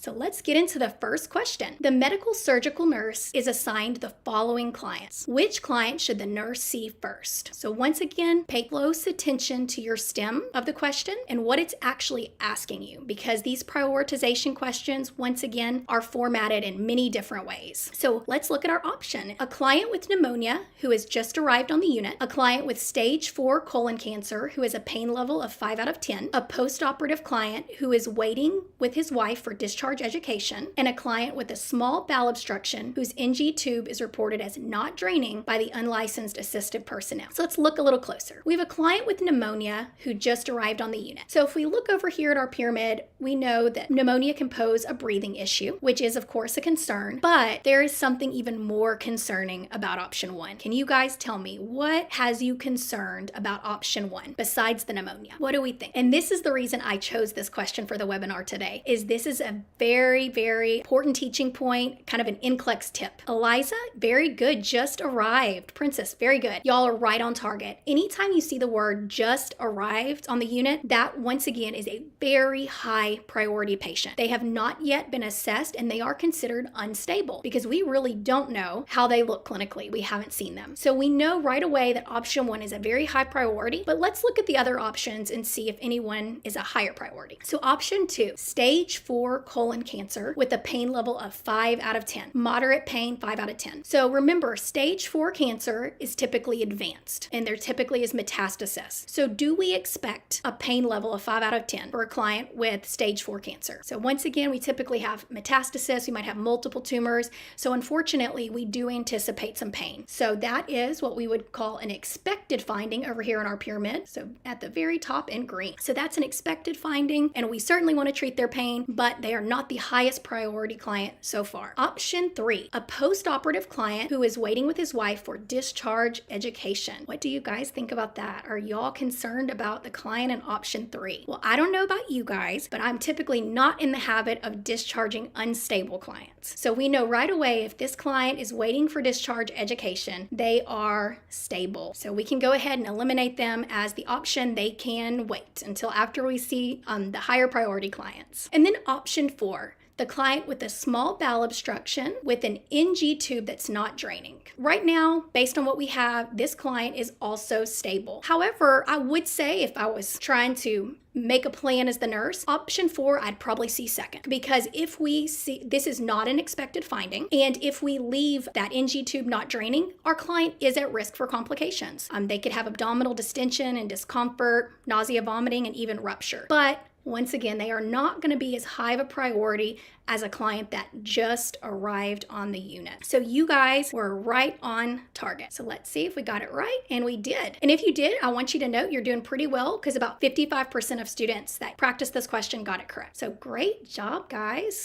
So let's get into the first question. The medical surgical nurse is assigned the following clients. Which client should the nurse see first? So once again, pay close attention to your stem of the question and what it's actually asking you, because these prioritization questions, once again, are formatted in many different ways. So let's look at our option. A client with pneumonia who has just arrived on the unit, a client with stage 4 colon cancer who has a pain level of 5 out of 10, a post-operative client who is waiting with his wife for discharge education, and a client with a small bowel obstruction whose NG tube is reported as not draining by the unlicensed assistive personnel. So let's look a little closer. We have a client with pneumonia who just arrived on the unit. So if we look over here at our pyramid, we know that pneumonia can pose a breathing issue, which is of course a concern, but there is something even more concerning about option 1. Can you guys tell me what has you concerned about option 1 besides the pneumonia? What do we think? And this is the reason I chose this question for the webinar today, is this is a very, very important teaching point, kind of an NCLEX tip. Eliza, very good, just arrived. Princess, very good. Y'all are right on target. Anytime you see the word just arrived on the unit, that once again is a very high priority patient. They have not yet been assessed and they are considered unstable because we really don't know how they look clinically. We haven't seen them. So we know right away that option 1 is a very high priority, but let's look at the other options and see if anyone is a higher priority. So option 2, stage 4 colon cancer with a pain level of 5 out of 10. Moderate pain, 5 out of 10. So remember, stage 4 cancer is typically advanced and there typically is metastasis. So do we expect a pain level of 5 out of 10 for a client with stage 4 cancer? So once again, we typically have metastasis. We might have multiple tumors. So unfortunately, we do anticipate some pain. So that is what we would call an expected finding over here in our pyramid. So at the very top in green. So that's an expected finding and we certainly want to treat their pain, but they are not the highest priority client so far. Option 3, a post-operative client who is waiting with his wife for discharge education. What do you guys think about that? Are y'all concerned about the client in option 3? Well, I don't know about you guys, but I'm typically not in the habit of discharging unstable clients. So we know right away if this client is waiting for discharge education, they are stable. So we can go ahead and eliminate them as the option they can wait until after we see the higher priority clients. And then option 4, the client with a small bowel obstruction with an NG tube that's not draining. Right now, based on what we have, this client is also stable. However, I would say if I was trying to make a plan as the nurse, option 4, I'd probably see second, because if we see this is not an expected finding, and if we leave that NG tube not draining, our client is at risk for complications. They could have abdominal distension and discomfort, nausea, vomiting, and even rupture. But once again, they are not going to be as high of a priority as a client that just arrived on the unit. So you guys were right on target. So let's see if we got it right, and we did. And if you did, I want you to note you're doing pretty well because about 55% of students that practiced this question got it correct. So great job, guys.